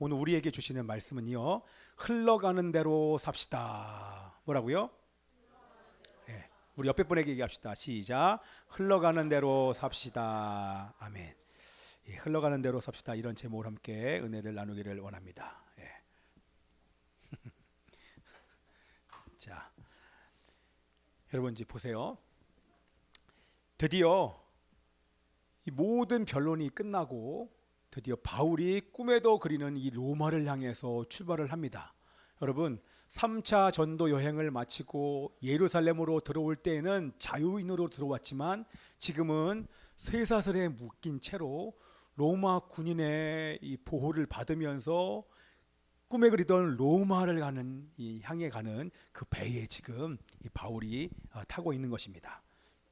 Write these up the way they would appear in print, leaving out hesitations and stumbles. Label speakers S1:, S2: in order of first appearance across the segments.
S1: 오늘 우리에게 주시는 말씀은요, 흘러가는 대로 삽시다. 뭐라고요? 예, 우리 옆에 분에게 얘기합시다. 시작. 흘러가는 대로 삽시다. 아멘. 예, 흘러가는 대로 삽시다. 이런 제목을 함께 은혜를 나누기를 원합니다. 예. 자, 여러분 이제 보세요. 드디어 이 모든 변론이 끝나고 드디어 바울이 꿈에도 그리는 이 로마를 향해서 출발을 합니다. 여러분 3차 전도 여행을 마치고 예루살렘으로 들어올 때에는 자유인으로 들어왔지만 지금은 쇠사슬에 묶인 채로 로마 군인의 이 보호를 받으면서 꿈에 그리던 로마를 향해 가는 그 배에 지금 이 바울이 타고 있는 것입니다.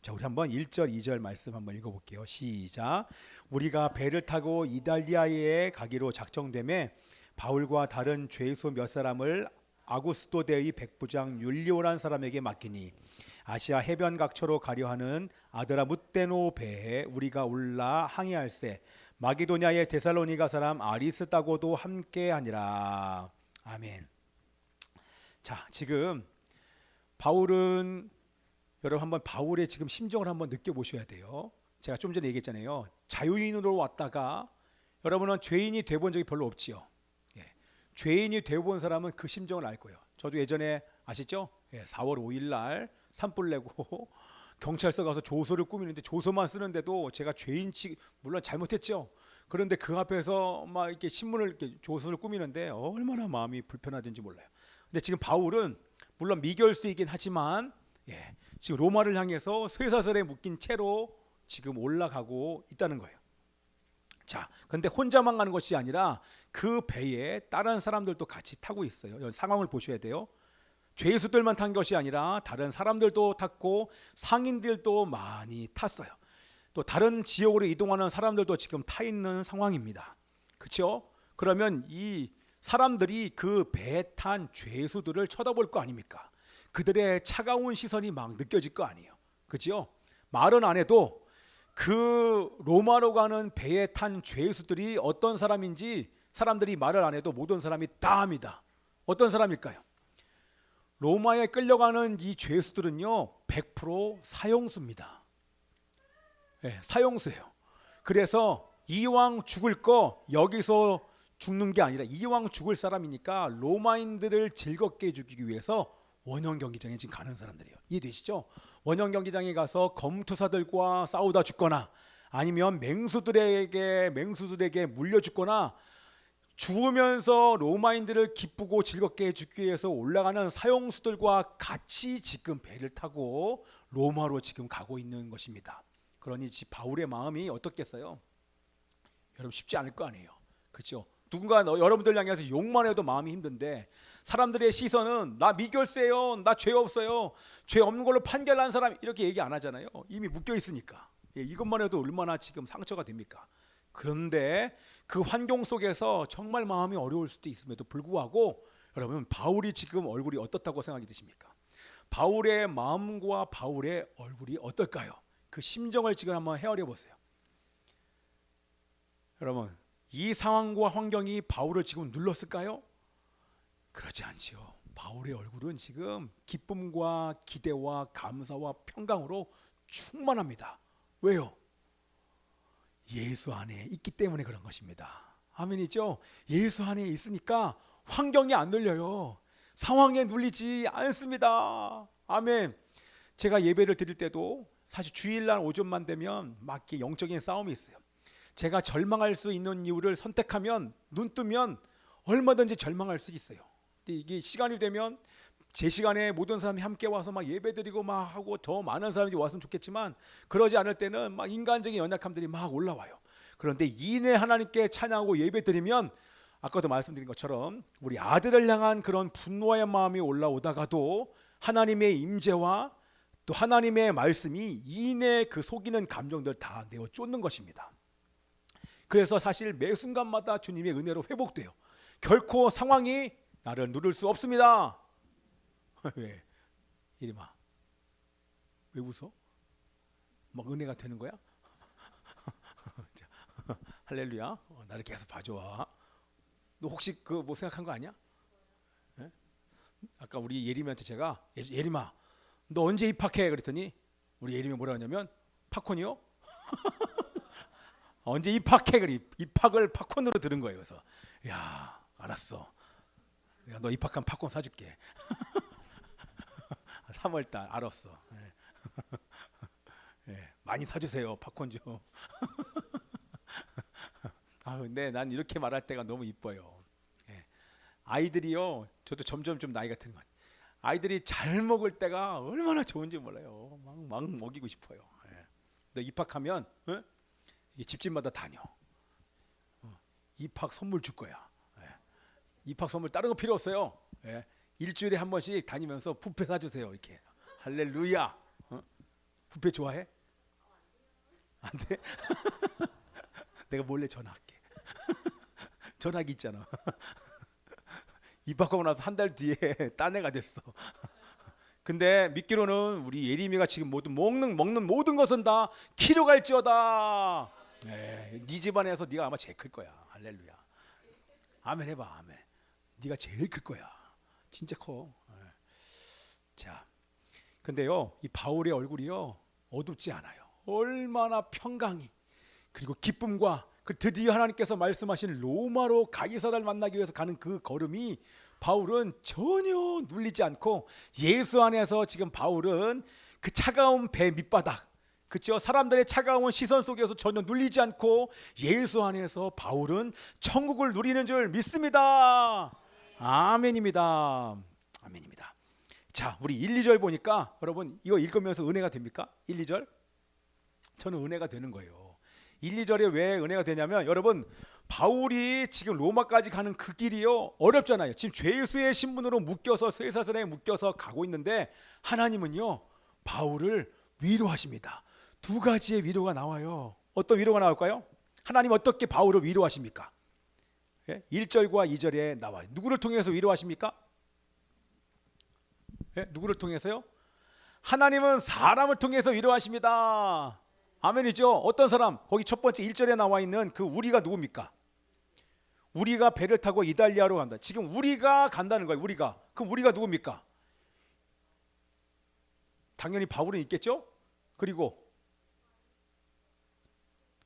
S1: 자, 우리 한번 1절, 2절 말씀 한번 읽어볼게요. 시작. 우리가 배를 타고 이달리아에 가기로 작정되매 바울과 다른 죄수 몇 사람을 아구스도 대의 백부장 율리오란 사람에게 맡기니 아시아 해변 각처로 가려 하는 아드라무떼노 배에 우리가 올라 항해할세 마게도냐의 데살로니가 사람 아리스다고도 함께하니라. 아멘. 자, 지금 바울은 여러분 한번 바울의 지금 심정을 한번 느껴보셔야 돼요. 제가 좀 전에 얘기했잖아요. 자유인으로 왔다가 여러분은 죄인이 돼본 적이 별로 없지요. 예. 죄인이 돼본 사람은 그 심정을 알 거예요. 저도 예전에 아시죠? 예, 4월 5일 날 산불 내고 경찰서 가서 조서를 꾸미는데 조서만 쓰는데도 제가 물론 잘못했죠. 그런데 그 앞에서 막 이렇게 신문을 이렇게 조서를 꾸미는데 얼마나 마음이 불편하든지 몰라요. 근데 지금 바울은 물론 미결수이긴 하지만 예, 지금 로마를 향해서 쇠사슬에 묶인 채로 지금 올라가고 있다는 거예요. 자, 근데 혼자만 가는 것이 아니라 그 배에 다른 사람들도 같이 타고 있어요. 상황을 보셔야 돼요. 죄수들만 탄 것이 아니라 다른 사람들도 탔고 상인들도 많이 탔어요. 또 다른 지역으로 이동하는 사람들도 지금 타 있는 상황입니다. 그렇죠? 그러면 이 사람들이 그 배에 탄 죄수들을 쳐다볼 거 아닙니까? 그들의 차가운 시선이 막 느껴질 거 아니에요. 그렇죠? 말은 안 해도 그 로마로 가는 배에 탄 죄수들이 어떤 사람인지 사람들이 말을 안 해도 모든 사람이 다 압니다. 어떤 사람일까요? 로마에 끌려가는 이 죄수들은요 100% 사형수입니다. 네, 사형수예요. 그래서 이왕 죽을 거 여기서 죽는 게 아니라 이왕 죽을 사람이니까 로마인들을 즐겁게 해주기 위해서 원형 경기장에 지금 가는 사람들이에요. 이해되시죠? 원형 경기장에 가서 검투사들과 싸우다 죽거나 아니면 맹수들에게 물려 죽거나 죽으면서 로마인들을 기쁘고 즐겁게 해주기 위해서 올라가는 사형수들과 같이 지금 배를 타고 로마로 지금 가고 있는 것입니다. 그러니 바울의 마음이 어떻겠어요? 여러분 쉽지 않을 거 아니에요. 그렇죠? 누군가 여러분들 향해서 욕만 해도 마음이 힘든데 사람들의 시선은 나 미결세요, 나 죄 없어요, 죄 없는 걸로 판결한 사람 이렇게 얘기 안 하잖아요. 이미 묶여 있으니까. 이것만 해도 얼마나 지금 상처가 됩니까? 그런데 그 환경 속에서 정말 마음이 어려울 수도 있음에도 불구하고 여러분 바울이 지금 얼굴이 어떻다고 생각이 드십니까? 바울의 마음과 바울의 얼굴이 어떨까요? 그 심정을 지금 한번 헤아려 보세요. 여러분 이 상황과 환경이 바울을 지금 눌렀을까요? 그렇지 않지요. 바울의 얼굴은 지금 기쁨과 기대와 감사와 평강으로 충만합니다. 왜요? 예수 안에 있기 때문에 그런 것입니다. 아멘이죠? 예수 안에 있으니까 환경이 안 눌려요. 상황에 눌리지 않습니다. 아멘. 제가 예배를 드릴 때도 사실 주일날 오전만 되면 막 이렇게 영적인 싸움이 있어요. 제가 절망할 수 있는 이유를 선택하면 눈 뜨면 얼마든지 절망할 수 있어요. 근데 이게 시간이 되면 제 시간에 모든 사람이 함께 와서 막 예배드리고 막 하고 더 많은 사람이 왔으면 좋겠지만 그러지 않을 때는 막 인간적인 연약함들이 막 올라와요. 그런데 이내 하나님께 찬양하고 예배드리면 아까도 말씀드린 것처럼 우리 아들을 향한 그런 분노의 마음이 올라오다가도 하나님의 임재와 또 하나님의 말씀이 이내 그 속이는 감정들 다 내어 쫓는 것입니다. 그래서 사실 매 순간마다 주님의 은혜로 회복돼요. 결코 상황이 나를 누를 수 없습니다. 왜? 이리마 왜 웃어? 막 은혜가 되는 거야? 자, 할렐루야. 나를 계속 봐줘. 너 혹시 그 뭐 생각한 거 아니야? 예? 아까 우리 예림이한테 제가 예림아 너 언제 입학해? 그랬더니 우리 예림이 뭐라 하냐면 팝콘이요? 언제 입학해? 그래 입학을 팝콘으로 들은 거예요. 그래서 야 알았어. 내가 너 입학한 팝콘 사줄게. 3월달 알았어. 예. 예, 많이 사주세요 팝콘 좀. 아 근데 난 이렇게 말할 때가 너무 이뻐요. 예. 아이들이요 저도 점점 좀 나이가 든 것 같아요. 아이들이 잘 먹을 때가 얼마나 좋은지 몰라요. 막 먹이고 싶어요. 예. 너 입학하면 어? 이게 집집마다 다녀. 입학 선물 줄 거야. 예. 입학 선물 다른 거 필요 없어요. 예. 일주일에 한 번씩 다니면서 뷔페 사주세요. 이렇게 할렐루야. 어? 뷔페 좋아해? 안 돼? 내가 몰래 전화할게. 전화기 있잖아. 입학하고 나서 한 달 뒤에 딴 애가 됐어. 근데 믿기로는 우리 예림이가 지금 모든 먹는 모든 것은 다 키로 갈지어다. 네 집안에서 네가 아마 제일 클 거야. 할렐루야. 아멘 해봐. 아멘. 네가 제일 클 거야. 진짜 커. 예. 자, 근데요 이 바울의 얼굴이요 어둡지 않아요. 얼마나 평강이 그리고 기쁨과 그 드디어 하나님께서 말씀하신 로마로 가이사를 만나기 위해서 가는 그 걸음이 바울은 전혀 눌리지 않고 예수 안에서 지금 바울은 그 차가운 배 밑바닥 그렇죠? 사람들의 차가운 시선 속에서 전혀 눌리지 않고 예수 안에서 바울은 천국을 누리는 줄 믿습니다. 아멘입니다. 아멘입니다. 자, 우리 1, 2절 보니까 여러분 이거 읽으면서 은혜가 됩니까? 1, 2절? 저는 은혜가 되는 거예요. 1, 2절에 왜 은혜가 되냐면 여러분 바울이 지금 로마까지 가는 그 길이요 어렵잖아요. 지금 죄수의 신분으로 묶여서 쇠사슬에 묶여서 가고 있는데 하나님은요 바울을 위로하십니다. 두 가지의 위로가 나와요. 어떤 위로가 나올까요? 하나님 어떻게 바울을 위로하십니까? 1절과 2절에 나와요. 누구를 통해서 위로하십니까? 누구를 통해서요? 하나님은 사람을 통해서 위로하십니다. 아멘이죠. 어떤 사람? 거기 첫 번째 1절에 나와 있는 그 우리가 누굽니까? 우리가 배를 타고 이달리아로 간다. 지금 우리가 간다는 거예요. 우리가. 그럼 우리가 누굽니까? 당연히 바울은 있겠죠. 그리고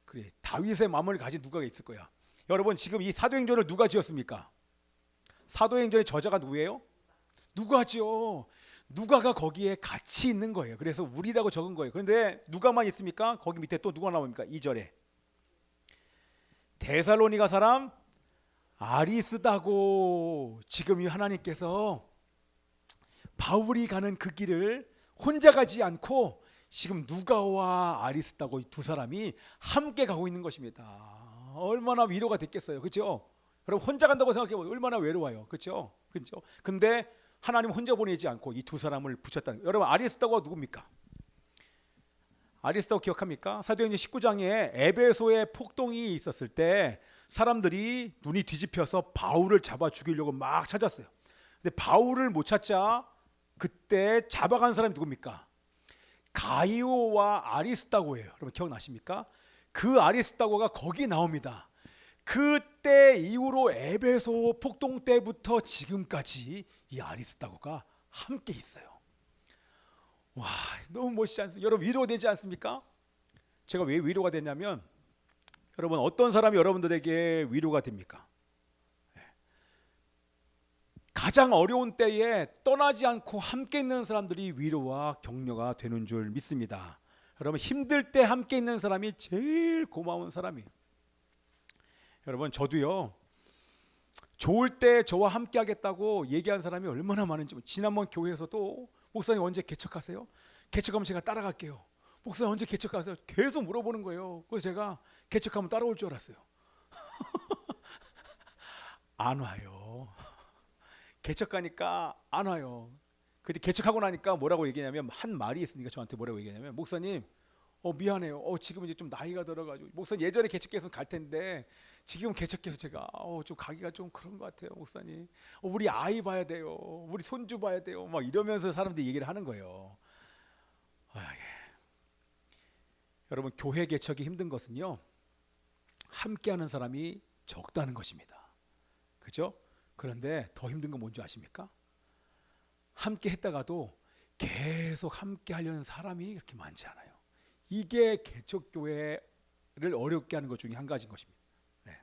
S1: 그래 다윗의 마음을 가진 누가 있을 거야. 여러분 지금 이 사도행전을 누가 지었습니까? 사도행전의 저자가 누구예요? 누가죠. 누가가 거기에 같이 있는 거예요. 그래서 우리라고 적은 거예요. 그런데 누가만 있습니까? 거기 밑에 또 누가 나옵니까? 2절에 데살로니가 사람 아리스다고. 지금 이 하나님께서 바울이 가는 그 길을 혼자 가지 않고 지금 누가와 아리스다고 이 두 사람이 함께 가고 있는 것입니다. 얼마나 위로가 됐겠어요. 그렇죠? 여러분 혼자 간다고 생각해 보면 얼마나 외로워요. 그렇죠? 그렇죠? 근데 하나님 혼자 보내지 않고 이 두 사람을 붙였다는 거예요. 여러분 아리스다고가 누굽니까? 아리스다고 기억합니까? 사도행전 19장에 에베소에 폭동이 있었을 때 사람들이 눈이 뒤집혀서 바울을 잡아 죽이려고 막 찾았어요. 근데 바울을 못 찾자 그때 잡아간 사람이 누굽니까? 가이오와 아리스다고예요. 여러분 기억나십니까? 그 아리스다고가 거기 나옵니다. 그때 이후로 에베소 폭동 때부터 지금까지 이 아리스다고가 함께 있어요. 와, 너무 멋지지 않습니까? 여러분 위로되지 않습니까? 제가 왜 위로가 됐냐면 여러분 어떤 사람이 여러분들에게 위로가 됩니까? 가장 어려운 때에 떠나지 않고 함께 있는 사람들이 위로와 격려가 되는 줄 믿습니다. 여러분 힘들 때 함께 있는 사람이 제일 고마운 사람이에요. 여러분 저도요 좋을 때 저와 함께 하겠다고 얘기한 사람이 얼마나 많은지. 지난번 교회에서도 목사님 언제 개척하세요? 개척하면 제가 따라갈게요. 목사님 언제 개척하세요? 계속 물어보는 거예요. 그래서 제가 개척하면 따라올 줄 알았어요. 안 와요. 개척하니까 안 와요. 근데 개척하고 나니까 뭐라고 얘기냐면 한 말이 있으니까 저한테 뭐라고 얘기냐면 목사님 미안해요. 지금 이제 좀 나이가 들어가지고 목사님 예전에 개척해서 갈 텐데 지금 개척해서 제가 좀 가기가 좀 그런 것 같아요. 목사님 우리 아이 봐야 돼요. 우리 손주 봐야 돼요. 막 이러면서 사람들이 얘기를 하는 거예요. 예. 여러분 교회 개척이 힘든 것은요 함께하는 사람이 적다는 것입니다. 그죠? 그런데 더 힘든 건 뭔지 아십니까? 함께 했다가도 계속 함께 하려는 사람이 그렇게 많지 않아요. 이게 개척교회를 어렵게 하는 것 중에 한 가지인 것입니다. 네.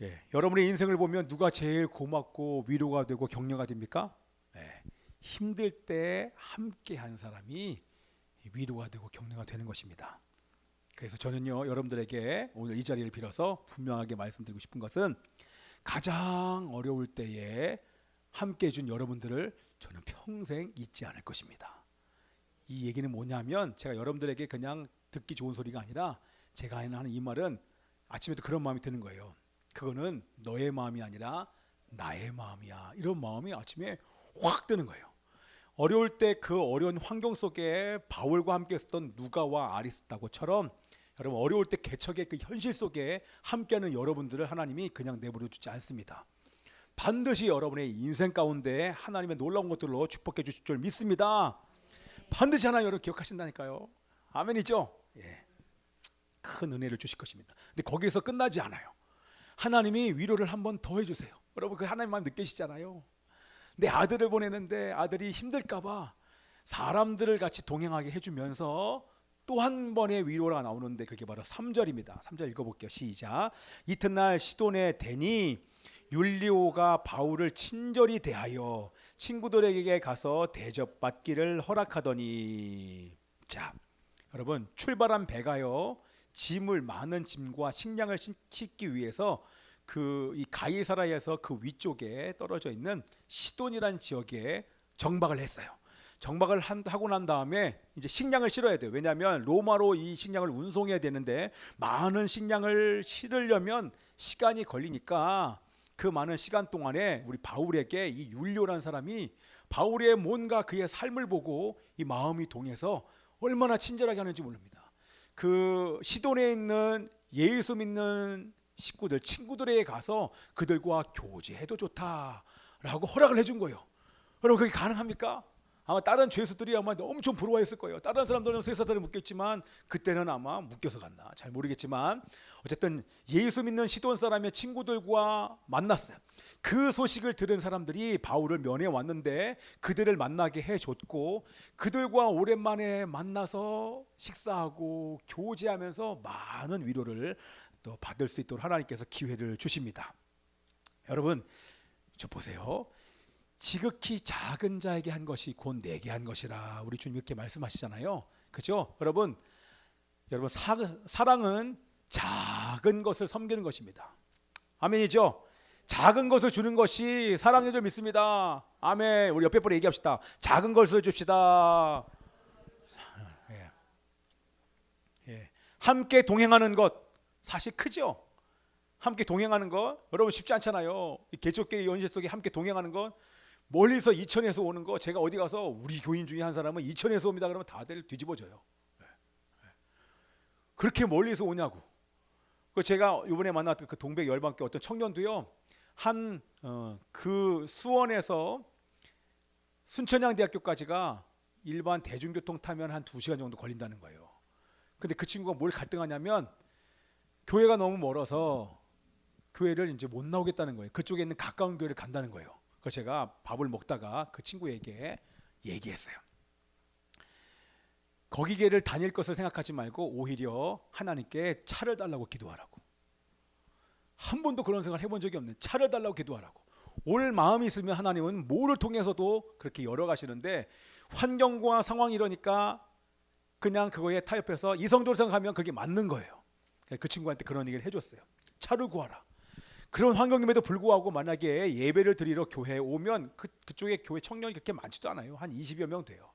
S1: 예, 여러분의 인생을 보면 누가 제일 고맙고 위로가 되고 격려가 됩니까? 네. 힘들 때 함께 한 사람이 위로가 되고 격려가 되는 것입니다. 그래서 저는요, 여러분들에게 오늘 이 자리를 빌어서 분명하게 말씀드리고 싶은 것은 가장 어려울 때에 함께 해준 여러분들을 저는 평생 잊지 않을 것입니다. 이 얘기는 뭐냐면 제가 여러분들에게 그냥 듣기 좋은 소리가 아니라 제가 하는 이 말은 아침에도 그런 마음이 드는 거예요. 그거는 너의 마음이 아니라 나의 마음이야. 이런 마음이 아침에 확 드는 거예요. 어려울 때 그 어려운 환경 속에 바울과 함께 있었던 누가와 아리스타고처럼 여러분 어려울 때 개척의 그 현실 속에 함께하는 여러분들을 하나님이 그냥 내버려 두지 않습니다. 반드시 여러분의 인생 가운데 하나님의 놀라운 것들로 축복해 주실 줄 믿습니다. 반드시 하나님 여러분 기억하신다니까요. 아멘이죠? 예. 큰 은혜를 주실 것입니다. 근데 거기에서 끝나지 않아요. 하나님이 위로를 한 번 더 해주세요. 여러분 그 하나님 마음 느끼시잖아요. 내 아들을 보내는데 아들이 힘들까봐 사람들을 같이 동행하게 해주면서 또 한 번의 위로가 나오는데 그게 바로 3절입니다. 3절 읽어볼게요. 시작. 이튿날 시돈에 대니 율리오가 바울을 친절히 대하여 친구들에게 가서 대접받기를 허락하더니, 자 여러분 출발한 배가요 많은 짐과 식량을 싣기 위해서 그 이 가이사라에서 그 위쪽에 떨어져 있는 시돈이라는 지역에 정박을 했어요. 정박을 하고 난 다음에 이제 식량을 실어야 돼요. 왜냐하면 로마로 이 식량을 운송해야 되는데 많은 식량을 실으려면 시간이 걸리니까 그 많은 시간 동안에 우리 바울에게 이 율리오라는 사람이 바울의 뭔가 그의 삶을 보고 이 마음이 동해서 얼마나 친절하게 하는지 모릅니다. 그 시돈에 있는 예수 믿는 식구들, 친구들에게 가서 그들과 교제해도 좋다라고 허락을 해준 거예요. 여러분 그게 가능합니까? 아마 다른 죄수들이 아마 엄청 부러워했을 거예요. 다른 사람들은 쇠사슬에 묶였지만 그때는 아마 묶여서 갔나 잘 모르겠지만 어쨌든 예수 믿는 시돈 사람의 친구들과 만났어요. 그 소식을 들은 사람들이 바울을 면회 왔는데 그들을 만나게 해줬고 그들과 오랜만에 만나서 식사하고 교제하면서 많은 위로를 또 받을 수 있도록 하나님께서 기회를 주십니다. 여러분 저 보세요. 지극히 작은 자에게 한 것이 곧 내게 한 것이라 우리 주님 이렇게 말씀하시잖아요. 그죠? 여러분 사랑은 작은 것을 섬기는 것입니다. 아멘이죠? 작은 것을 주는 것이 사랑인 줄 믿습니다. 아멘. 우리 옆에 분에 얘기합시다. 작은 것을 줍시다. 예. 예. 함께 동행하는 것 사실 크죠? 함께 동행하는 것 여러분 쉽지 않잖아요. 개척교회 연실 속에 함께 동행하는 것 멀리서 이천에서 오는 거 제가 어디 가서 우리 교인 중에 한 사람은 이천에서 옵니다 그러면 다들 뒤집어져요. 그렇게 멀리서 오냐고. 제가 이번에 만났던 그 동백 열방교 어떤 청년도요 그 수원에서 순천향대학교까지가 일반 대중교통 타면 한 2시간 정도 걸린다는 거예요. 근데 그 친구가 뭘 갈등하냐면 교회가 너무 멀어서 교회를 이제 못 나오겠다는 거예요. 그쪽에 있는 가까운 교회를 간다는 거예요. 그래서 제가 밥을 먹다가 그 친구에게 얘기했어요. 거기를 다닐 것을 생각하지 말고 오히려 하나님께 차를 달라고 기도하라고. 한 번도 그런 생각을 해본 적이 없는 차를 달라고 기도하라고. 올 마음이 있으면 하나님은 뭐를 통해서도 그렇게 열어가시는데 환경과 상황이 이러니까 그냥 그거에 타협해서 이성적으로 생각하면 그게 맞는 거예요. 그 친구한테 그런 얘기를 해줬어요. 차를 구하라. 그런 환경임에도 불구하고 만약에 예배를 드리러 교회에 오면 그쪽에 교회 청년이 그렇게 많지도 않아요. 한 20여 명 돼요.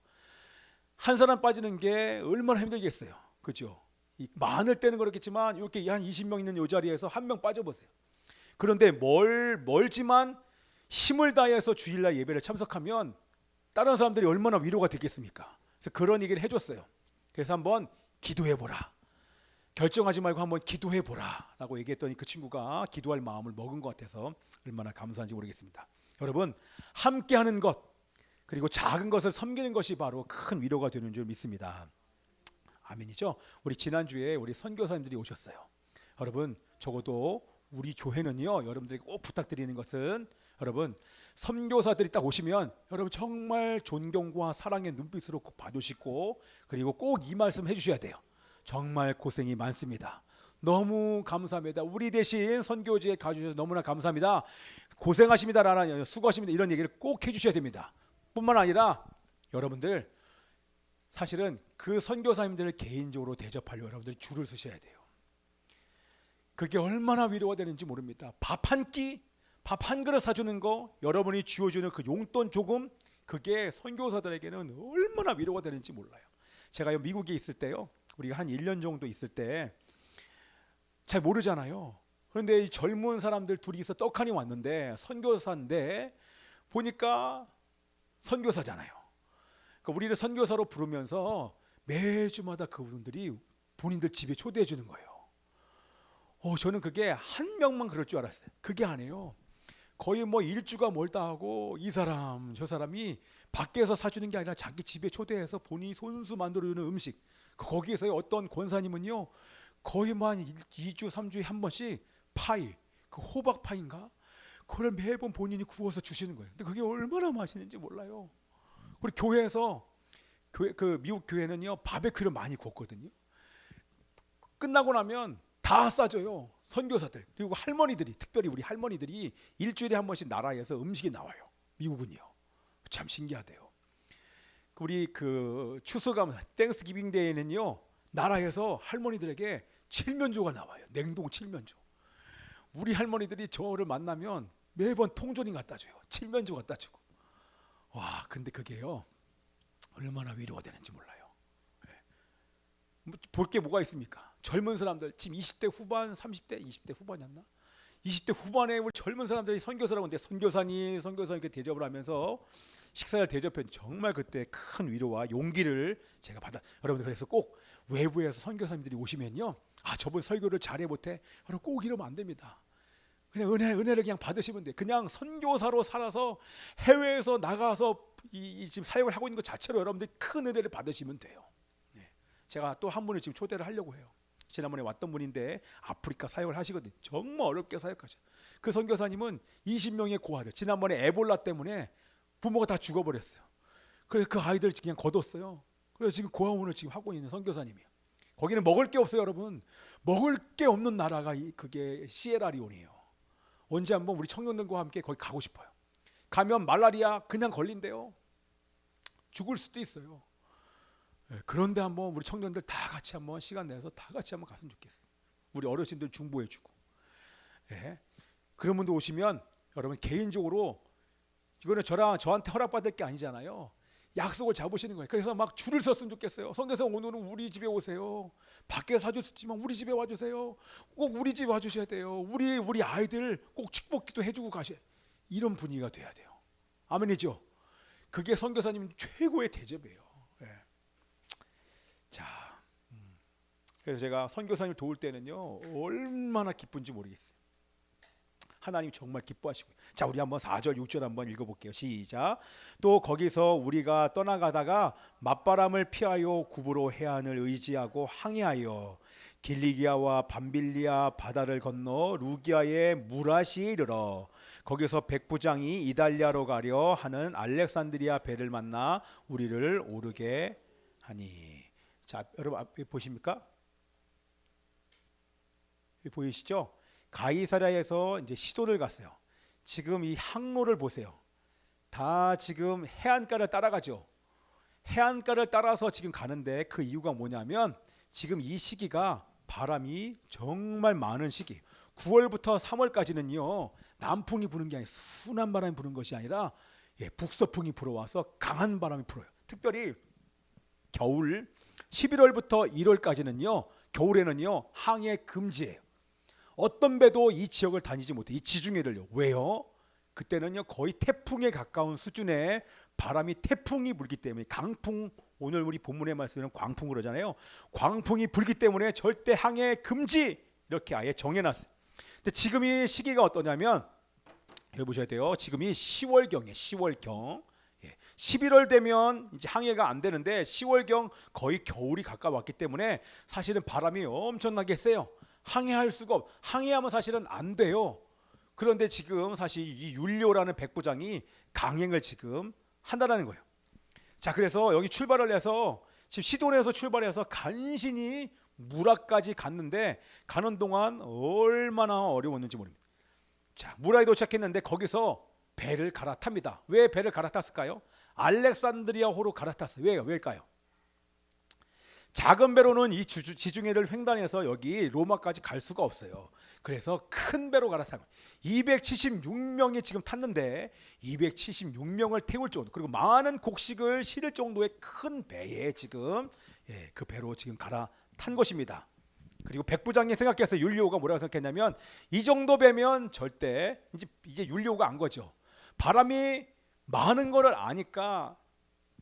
S1: 한 사람 빠지는 게 얼마나 힘들겠어요. 그죠? 많을 때는 그렇겠지만 이렇게 한 20명 있는 이 자리에서 한 명 빠져보세요. 그런데 멀지만 힘을 다해서 주일날 예배를 참석하면 다른 사람들이 얼마나 위로가 되겠습니까? 그래서 그런 얘기를 해줬어요. 그래서 한번 기도해보라. 결정하지 말고 한번 기도해보라 라고 얘기했더니 그 친구가 기도할 마음을 먹은 것 같아서 얼마나 감사한지 모르겠습니다. 여러분 함께하는 것 그리고 작은 것을 섬기는 것이 바로 큰 위로가 되는 줄 믿습니다. 아멘이죠? 우리 지난주에 우리 선교사님들이 오셨어요. 여러분 적어도 우리 교회는요, 여러분들에게 꼭 부탁드리는 것은, 여러분 선교사들이 딱 오시면 여러분 정말 존경과 사랑의 눈빛으로 꼭 봐주시고, 그리고 꼭 이 말씀 해주셔야 돼요. 정말 고생이 많습니다. 너무 감사합니다. 우리 대신 선교지에 가주셔서 너무나 감사합니다. 고생하십니다라는, 수고하십니다, 이런 얘기를 꼭 해주셔야 됩니다. 뿐만 아니라 여러분들 사실은 그 선교사님들을 개인적으로 대접하려고 여러분들이 줄을 서셔야 돼요. 그게 얼마나 위로가 되는지 모릅니다. 밥 한 끼, 밥 한 그릇 사주는 거, 여러분이 쥐어주는 그 용돈 조금, 그게 선교사들에게는 얼마나 위로가 되는지 몰라요. 제가 미국에 있을 때요, 우리가 한 1년 정도 있을 때 잘 모르잖아요. 그런데 이 젊은 사람들 둘이서 떡하니 왔는데 선교사인데 보니까 선교사잖아요. 그러니까 우리를 선교사로 부르면서 매주마다 그분들이 본인들 집에 초대해 주는 거예요. 저는 그게 한 명만 그럴 줄 알았어요. 그게 아니에요. 거의 뭐 일주가 멀다 하고 이 사람 저 사람이 밖에서 사주는 게 아니라 자기 집에 초대해서 본인이 손수 만들어주는 음식, 거기에서 어떤 권사님은요 거의 뭐 한 2주 3주에 한 번씩 파이, 그 호박 파인가, 그걸 매번 본인이 구워서 주시는 거예요. 근데 그게 얼마나 맛있는지 몰라요. 우리 교회에서 그 미국 교회는요 바베큐를 많이 구웠거든요. 끝나고 나면 다 싸줘요. 선교사들 그리고 할머니들이, 특별히 우리 할머니들이 일주일에 한 번씩 나라에서 음식이 나와요. 미국은요. 참 신기하대요. 우리 그 추수감 땡스기빙 데이는요 나라에서 할머니들에게 칠면조가 나와요. 냉동 칠면조. 우리 할머니들이 저를 만나면 매번 통조림 갖다 줘요. 칠면조 갖다 주고. 와, 근데 그게요 얼마나 위로가 되는지 몰라요. 볼 게 뭐가 있습니까? 젊은 사람들 지금 20대 후반, 30대, 20대 후반이었나? 20대 후반에 우리 젊은 사람들이 선교사라고 하는데 선교사님 이렇게 대접을 하면서 식사를 대접했는데 정말 그때 큰 위로와 용기를 제가 받아. 여러분들 그래서 꼭 외부에서 선교사님들이 오시면요, 저분 설교를 잘해 못해, 여러분 꼭 이러면 안 됩니다. 그냥 은혜를 그냥 받으시면 돼. 그냥 선교사로 살아서 해외에서 나가서 이 지금 사역을 하고 있는 것 자체로 여러분들이 큰 은혜를 받으시면 돼요. 제가 또 한 분을 지금 초대를 하려고 해요. 지난번에 왔던 분인데 아프리카 사역을 하시거든요. 정말 어렵게 사역하죠. 그 선교사님은 20명의 고아들, 지난번에 에볼라 때문에 부모가 다 죽어버렸어요. 그래서 그 아이들 그냥 거뒀어요. 그래서 지금 고아원을 지금 하고 있는 선교사님이에요. 거기는 먹을 게 없어요, 여러분. 먹을 게 없는 나라가 그게 시에라리온이에요. 언제 한번 우리 청년들과 함께 거기 가고 싶어요. 가면 말라리아 그냥 걸린대요. 죽을 수도 있어요. 그런데 한번 우리 청년들 다 같이 한번 시간 내서 다 같이 한번 갔으면 좋겠어. 우리 어르신들 중보해주고. 그런 분들 오시면 여러분 개인적으로 이거는 저한테 허락받을 게 아니잖아요. 약속을 잡으시는 거예요. 그래서 막 줄을 섰으면 좋겠어요. 선교사 오늘은 우리 집에 오세요. 밖에 사줬지만 우리 집에 와주세요. 꼭 우리 집에 와주셔야 돼요. 우리 아이들 꼭 축복기도 해주고 가셔야. 이런 분위기가 돼야 돼요. 아멘이죠. 그게 선교사님 최고의 대접이에요. 자, 그래서 제가 선교사님 도울 때는요 얼마나 기쁜지 모르겠어요. 하나님 정말 기뻐하시고요. 자, 우리 한번 4절 6절 한번 읽어볼게요. 시작. 또 거기서 우리가 떠나가다가 맞바람을 피하여 구브로 해안을 의지하고 항해하여 길리기아와 밤빌리아 바다를 건너 루기아의 무라시에 이르러 거기서 백부장이 이달리아로 가려 하는 알렉산드리아 배를 만나 우리를 오르게 하니. 자, 여러분 앞에 보십니까? 보이시죠? 가이사랴에서 이제 시도를 갔어요. 지금 이 항로를 보세요. 다 지금 해안가를 따라가죠. 해안가를 따라서 지금 가는데 그 이유가 뭐냐면 지금 이 시기가 바람이 정말 많은 시기. 9월부터 3월까지는요 남풍이 부는 게 아니라 순한 바람이 부는 것이 아니라 북서풍이 불어와서 강한 바람이 불어요. 특별히 겨울 11월부터 1월까지는요 겨울에는요 항해 금지예요. 어떤 배도 이 지역을 다니지 못해. 이 지중해를요. 왜요? 그때는요 거의 태풍에 가까운 수준의 바람이 태풍이 불기 때문에, 강풍, 오늘 우리 본문의 말씀은 광풍 그러잖아요. 광풍이 불기 때문에 절대 항해 금지 이렇게 아예 정해놨어요. 근데 지금 이 시기가 어떠냐면 여기 보셔야 돼요. 지금이 10월경이에요. 10월경. 11월 되면 이제 항해가 안 되는데 10월경 거의 겨울이 가까웠기 때문에 사실은 바람이 엄청나게 세요. 항해할 수가 항해하면 사실은 안 돼요. 그런데 지금 사실 이 율리오라는 백부장이 강행을 지금 한다는 거예요. 자, 그래서 여기 출발을 해서 지금 시돈에서 출발해서 간신히 무라까지 갔는데 가는 동안 얼마나 어려웠는지 모릅니다. 자, 무라에 도착했는데 거기서 배를 갈아탑니다. 왜 배를 갈아탔을까요? 알렉산드리아호로 갈아탔어요. 왜일까요? 작은 배로는 이 지중해를 횡단해서 여기 로마까지 갈 수가 없어요. 그래서 큰 배로 갈아타고 276명이 지금 탔는데 276명을 태울 정도, 그리고 많은 곡식을 실을 정도의 큰 배에 지금 그 배로 지금 갈아탄 것입니다. 그리고 백부장이 생각해서 율리오가 뭐라고 생각했냐면 이 정도 배면 절대 이게 율리오가 안 거죠. 바람이 많은 거를 아니까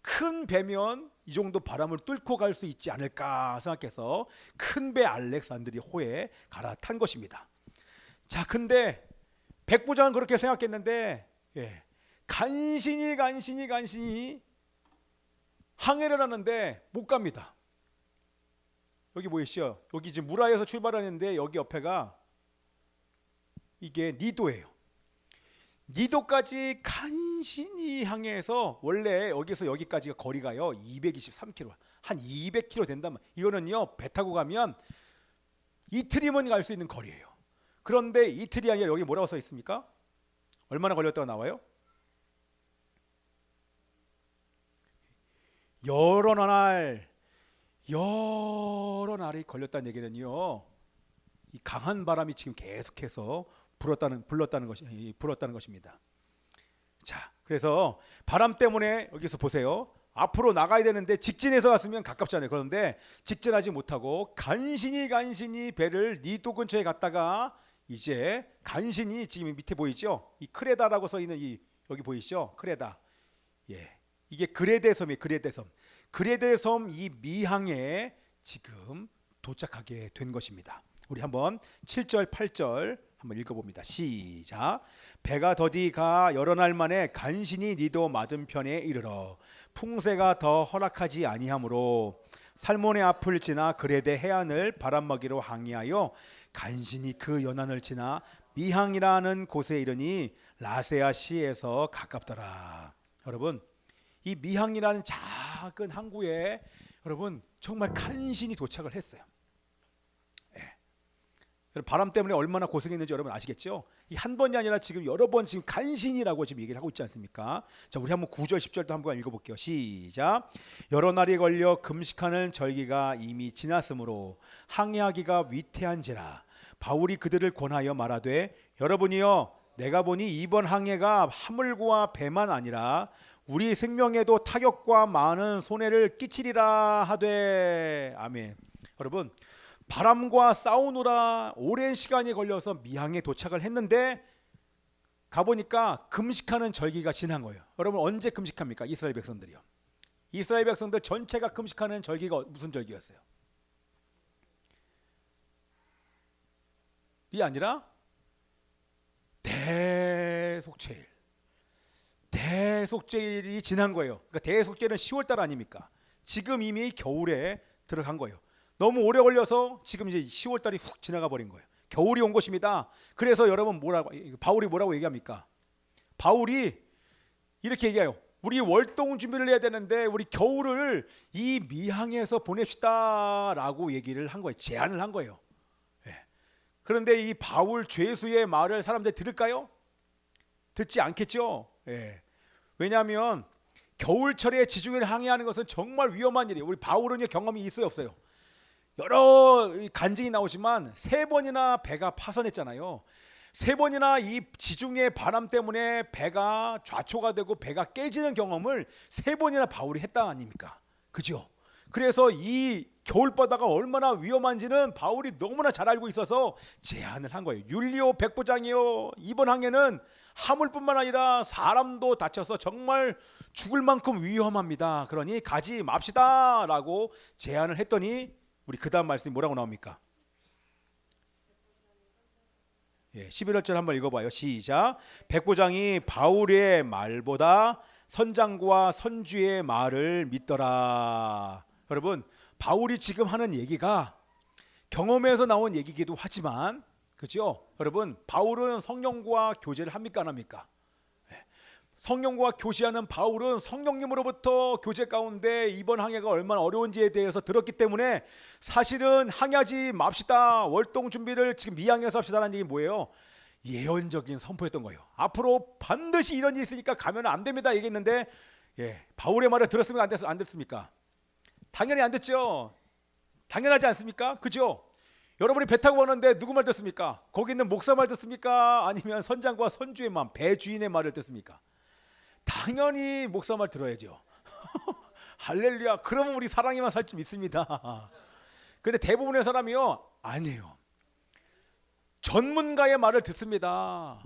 S1: 큰 배면 이 정도 바람을 뚫고 갈 수 있지 않을까 생각해서 큰 배 알렉산드리 호에 갈아탄 것입니다. 자, 근데 백부장은 그렇게 생각했는데 간신히 항해를 하는데 못 갑니다. 여기 보이시죠? 여기 지금 무라에서 출발하는데 여기 옆에가 이게 니도예요. 니도까지 간신히 항해해서 원래 여기서 여기까지가 거리가요 223km, 한 200km 된다면 이거는요 배 타고 가면 이틀이면 갈 수 있는 거리예요. 그런데 이틀이 아니라 여기 뭐라고 써 있습니까? 얼마나 걸렸다고 나와요? 여러 날이 걸렸다는 얘기는요, 이 강한 바람이 지금 계속해서 불었다는 것입니다. 자, 그래서 바람 때문에 여기서 보세요. 앞으로 나가야 되는데 직진해서 갔으면 가깝잖아요. 그런데 직진하지 못하고 간신히 배를 니도 근처에 갔다가 이제 간신히 지금 밑에 보이죠? 이 크레다라고 써 있는 이 여기 보이시죠? 크레다. 이게 그레데섬이에요. 그레데섬 이 미항에 지금 도착하게 된 것입니다. 우리 한번 7절 8절 한번 읽어봅니다. 시작. 배가 더디 가 여러 날 만에 간신히 니도 맞은편에 이르러 풍세가 더 허락하지 아니하므로 살몬의 앞을 지나 그레데 해안을 바람막이로 항해하여 간신히 그 연안을 지나 미항이라는 곳에 이르니 라세아 시에서 가깝더라. 여러분, 이 미항이라는 작은 항구에 여러분 정말 간신히 도착을 했어요. 바람 때문에 얼마나 고생했는지 여러분 아시겠죠? 이 한 번이 아니라 지금 여러 번 지금 간신히라고 지금 얘기를 하고 있지 않습니까? 자, 우리 한번 9절 10절도 한번 읽어볼게요. 시작. 여러 날이 걸려 금식하는 절기가 이미 지났으므로 항해하기가 위태한지라 바울이 그들을 권하여 말하되 여러분이여 내가 보니 이번 항해가 화물과 배만 아니라 우리 생명에도 타격과 많은 손해를 끼치리라 하되. 아멘. 여러분, 바람과 싸우느라 오랜 시간이 걸려서 미항에 도착을 했는데 가보니까 금식하는 절기가 지난 거예요. 여러분, 언제 금식합니까? 이스라엘 백성들이요. 이스라엘 백성들 전체가 금식하는 절기가 무슨 절기였어요? 이 아니라 대속죄일이 지난 거예요. 그러니까 대속죄는 10월달 아닙니까? 지금 이미 겨울에 들어간 거예요. 너무 오래 걸려서 지금 이제 10월달이 훅 지나가 버린 거예요. 겨울이 온 것입니다. 그래서 여러분 바울이 뭐라고 얘기합니까? 바울이 이렇게 얘기해요. 우리 월동 준비를 해야 되는데 우리 겨울을 이 미항에서 보냅시다라고 얘기를 한 거예요. 제안을 한 거예요. 그런데 이 바울 죄수의 말을 사람들이 들을까요? 듣지 않겠죠. 왜냐하면 겨울철에 지중해를 항해하는 것은 정말 위험한 일이에요. 우리 바울은 경험이 있어요, 없어요? 여러 간증이 나오지만 3번이나 배가 파선했잖아요. 3번이나 이 지중해 바람 때문에 배가 좌초가 되고 배가 깨지는 경험을 3번이나 바울이 했다 아닙니까? 그죠? 그래서 이 겨울바다가 얼마나 위험한지는 바울이 너무나 잘 알고 있어서 제안을 한 거예요. 율리오 백부장이요, 이번 항해는 화물뿐만 아니라 사람도 다쳐서 정말 죽을 만큼 위험합니다. 그러니 가지 맙시다 라고 제안을 했더니 우리 그 다음 말씀이 뭐라고 나옵니까? 11절 한번 읽어봐요. 시작. 백부장이 바울의 말보다 선장과 선주의 말을 믿더라. 여러분, 바울이 지금 하는 얘기가 경험에서 나온 얘기이기도 하지만, 그죠? 여러분, 바울은 성령과 교제를 합니까, 안 합니까? 성령과 교제하는 바울은 성령님으로부터 교제 가운데 이번 항해가 얼마나 어려운지에 대해서 들었기 때문에 사실은 항해하지 맙시다, 월동 준비를 지금 미항에서 합시다라는 얘기 뭐예요? 예언적인 선포였던 거예요. 앞으로 반드시 이런 일이 있으니까 가면 안 됩니다 얘기했는데, 바울의 말을 들었습니까? 안 됐습니까? 당연히 안 됐죠. 당연하지 않습니까? 그죠? 여러분이 배 타고 가는데 누구 말 듣습니까? 거기 있는 목사 말 듣습니까? 아니면 선장과 선주의 말, 배 주인의 말을 듣습니까? 당연히 목사 말 들어야죠. 할렐루야. 그러면 우리 사랑이만 살 줄 믿습니다. 근데 대부분의 사람이요, 아니에요. 전문가의 말을 듣습니다.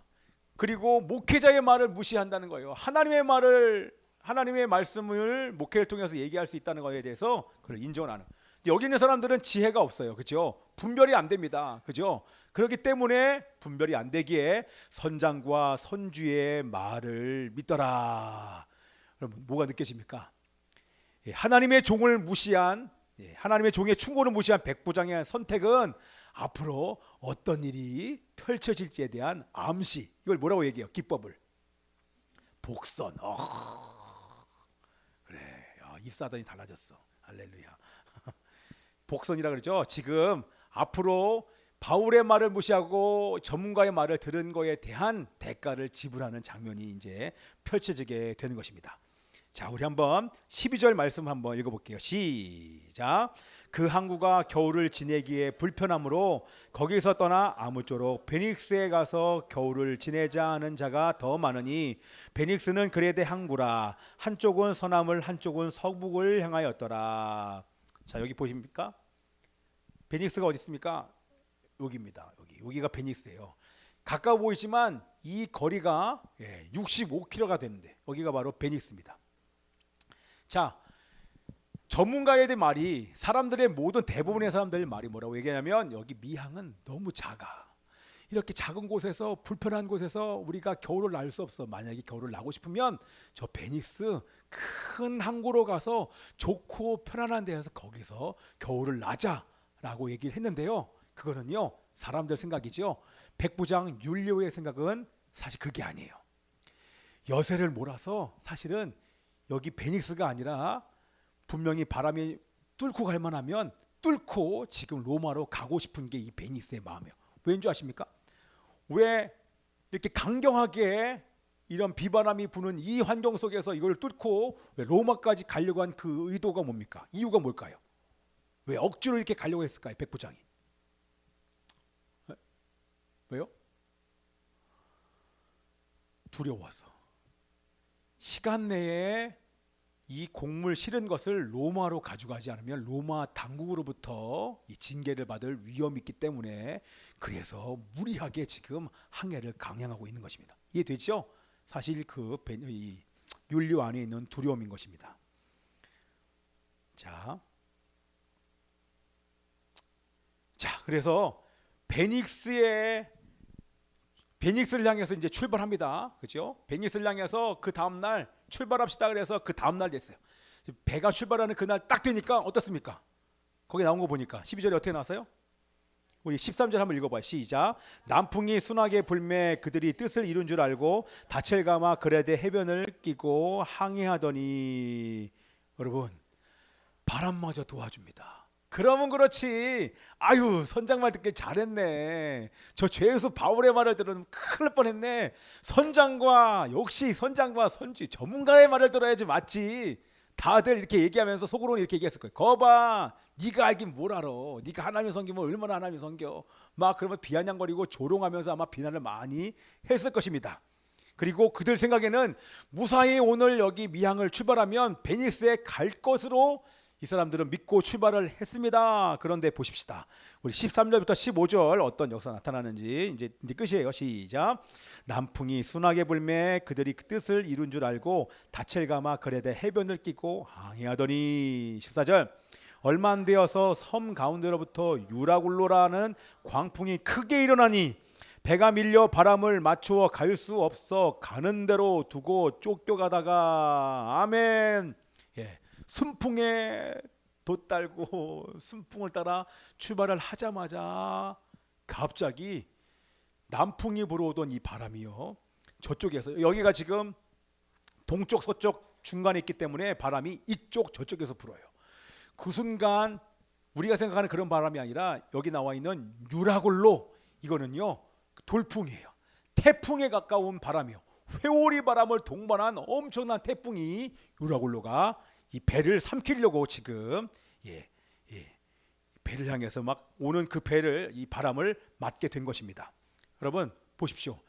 S1: 그리고 목회자의 말을 무시한다는 거예요. 하나님의 말씀을 목회를 통해서 얘기할 수 있다는 것에 대해서 그걸 인정을 안 해요. 여기 있는 사람들은 지혜가 없어요. 그죠? 분별이 안 됩니다. 그죠? 그렇기 때문에 분별이 안 되기에 선장과 선주의 말을 믿더라. 여러분, 뭐가 느껴집니까? 하나님의 종을 무시한, 하나님의 종의 충고를 무시한 백부장의 선택은 앞으로 어떤 일이 펼쳐질지에 대한 암시, 이걸 뭐라고 얘기해요? 기법을. 복선. 그래, 입사단이 달라졌어. 할렐루야. 복선이라 그러죠. 지금 앞으로 바울의 말을 무시하고 전문가의 말을 들은 거에 대한 대가를 지불하는 장면이 이제 펼쳐지게 되는 것입니다. 자, 우리 한번 12절 말씀 한번 읽어볼게요. 시작. 그 항구가 겨울을 지내기에 불편하므로 거기서 떠나 아무쪼록 베닉스에 가서 겨울을 지내자 하는 자가 더 많으니, 베닉스는 그레데 항구라. 한쪽은 서남을 한쪽은 서북을 향하였더라. 자, 여기 보십니까? 베닉스가 어디 있습니까? 여기입니다. 여기가 베닉스예요. 가까워 보이지만 이 거리가 65km가 되는데 여기가 바로 베닉스입니다. 자, 전문가의 말이, 사람들의 모든 대부분의 사람들의 말이 뭐라고 얘기하냐면, 여기 미항은 너무 작아. 이렇게 작은 곳에서, 불편한 곳에서 우리가 겨울을 날 수 없어. 만약에 겨울을 나고 싶으면 저 베닉스 큰 항구로 가서 좋고 편안한 데에서 거기서 겨울을 나자라고 얘기를 했는데요. 그거는요, 사람들 생각이죠. 백부장 율리오의 생각은 사실 그게 아니에요. 여세를 몰아서 사실은 여기 베닉스가 아니라 분명히 바람이 뚫고 갈 만하면 뚫고 지금 로마로 가고 싶은 게 이 베닉스의 마음이에요. 왠 줄 아십니까? 왜 이렇게 강경하게 이런 비바람이 부는 이 환경 속에서 이걸 뚫고 왜 로마까지 가려고 한 그 의도가 뭡니까? 이유가 뭘까요? 왜 억지로 이렇게 가려고 했을까요? 백부장이. 왜요? 두려워서. 시간 내에 이 곡물 실은 것을 로마로 가져가지 않으면 로마 당국으로부터 이 징계를 받을 위험이 있기 때문에, 그래서 무리하게 지금 항해를 강행하고 있는 것입니다. 이해되죠? 사실 이 율리오 안에 있는 두려움인 것입니다. 자, 그래서 베닉스를 향해서 이제 출발합니다. 그죠? 베닉스를 향해서 그 다음날 출발합시다. 그래서 그 다음날 됐어요. 배가 출발하는 그날 딱 되니까 어떻습니까? 거기 나온 거 보니까 12절에 어떻게 나왔어요? 우리 13절 한번 읽어봐요. 시작. 남풍이 순하게 불매 그들이 뜻을 이룬 줄 알고 닻을 감아 그레데 해변을 끼고 항해하더니, 여러분, 바람마저 도와줍니다. 그러면 그렇지, 아유, 선장 말 듣길 잘했네. 저 죄수 바울의 말을 들으면 큰일 날 뻔했네. 역시 선장과 선주 전문가의 말을 들어야지 맞지. 다들 이렇게 얘기하면서 속으로는 이렇게 얘기했을 거예요. 거봐, 네가 알긴 뭘 알아. 네가 하나님 섬기면 얼마나 하나님 섬겨. 막 그러면 비아냥거리고 조롱하면서 아마 비난을 많이 했을 것입니다. 그리고 그들 생각에는 무사히 오늘 여기 미항을 출발하면 베니스에 갈 것으로 이 사람들은 믿고 출발을 했습니다. 그런데 보십시다. 우리 13절부터 15절 어떤 역사가 나타나는지 이제 끝이에요. 시작. 남풍이 순하게 불매 그들이 그 뜻을 이룬 줄 알고 닻을 감아 그레데 해변을 끼고 항해하더니, 14절. 얼마 안 되어서 섬 가운데로부터 유라굴로라는 광풍이 크게 일어나니 배가 밀려 바람을 맞추어 갈 수 없어 가는 대로 두고 쫓겨가다가, 아멘. 순풍에 돛달고 순풍을 따라 출발을 하자마자 갑자기 남풍이 불어오던 이 바람이요, 저쪽에서, 여기가 지금 동쪽 서쪽 중간에 있기 때문에 바람이 이쪽 저쪽에서 불어요. 그 순간 우리가 생각하는 그런 바람이 아니라 여기 나와 있는 유라굴로, 이거는요 돌풍이에요. 태풍에 가까운 바람이요. 회오리 바람을 동반한 엄청난 태풍이 유라굴로가 이 배를 삼키려고 지금 배를 향해서 막 오는 그 배를, 이 바람을 맞게 된 것입니다. 여러분 보십시오.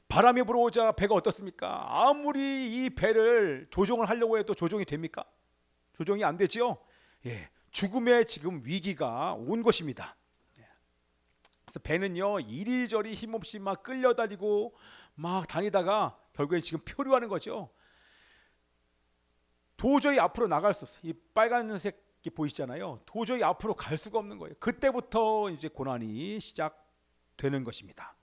S1: 바람이 불어오자 배가 어떻습니까? 아무리 이 배를 조종을 하려고 해도 조종이 됩니까? 조종이 안 되죠. 죽음의 지금 위기가 온 것입니다. 그래서 배는요 이리저리 힘없이 막 끌려다니고 막 다니다가 결국엔 지금 표류하는 거죠. 도저히 앞으로 나갈 수 없어요. 이 빨간색이 보이시잖아요. 도저히 앞으로 갈 수가 없는 거예요. 그때부터 이제 고난이 시작되는 것입니다.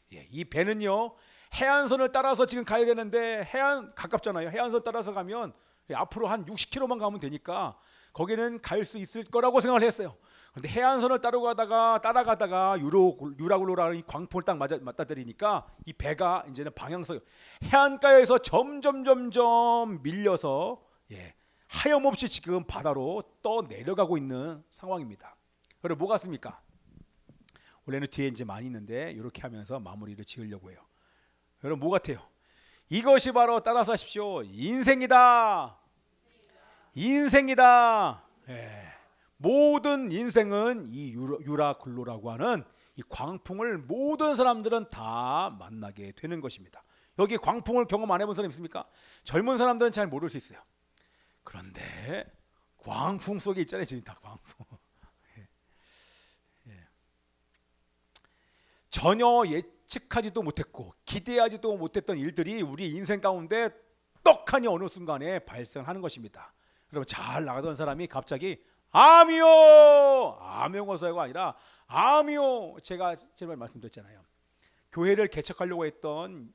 S1: 이 배는요 해안선을 따라서 지금 가야 되는데, 해안 가깝잖아요. 해안선 따라서 가면 앞으로 한 60km만 가면 되니까 거기는 갈 수 있을 거라고 생각을 했어요. 그런데 해안선을 따라가다가 유라굴로라는 이 광풍을 딱 맞닥뜨리니까 이 배가 이제는 방향성, 해안가에서 점점 밀려서 하염없이 지금 바다로 떠 내려가고 있는 상황입니다. 여러분 뭐 같습니까? 원래는 뒤에 이제 많이 있는데 이렇게 하면서 마무리를 지으려고 해요. 여러분 뭐 같아요? 이것이 바로, 따라서 하십시오, 인생이다. 인생이다. 모든 인생은 이 유라굴로라고 하는 이 광풍을 모든 사람들은 다 만나게 되는 것입니다. 여기 광풍을 경험 안 해본 사람 있습니까? 젊은 사람들은 잘 모를 수 있어요. 그런데 광풍 속에 있잖아요, 지금 다 광풍. 전혀 예측하지도 못했고 기대하지도 못했던 일들이 우리 인생 가운데 떡하니 어느 순간에 발생하는 것입니다. 여러분 잘 나가던 사람이 갑자기 아미요, 암행어사가 아니라 아미요. 제가 제발 말씀드렸잖아요. 교회를 개척하려고 했던,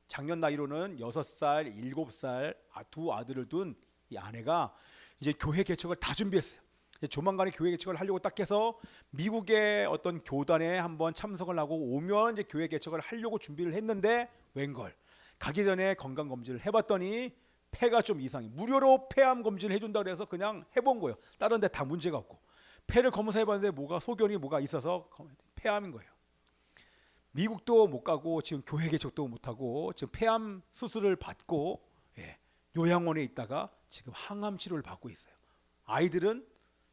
S1: 작년 나이로는 6살, 7살 두 아들을 둔 이 아내가 이제 교회 개척을 다 준비했어요. 조만간에 교회 개척을 하려고 딱 해서 미국의 어떤 교단에 한번 참석을 하고 오면 이제 교회 개척을 하려고 준비를 했는데, 웬걸 가기 전에 건강 검진을 해봤더니 폐가 좀 이상해. 무료로 폐암 검진을 해준다 그래서 그냥 해본 거예요. 다른 데 다 문제가 없고. 폐를 검사해봤는데 소견이 뭐가 있어서 폐암인 거예요. 미국도 못 가고 지금 교회 개척도 못하고 지금 폐암 수술을 받고 요양원에 있다가 지금 항암 치료를 받고 있어요. 아이들은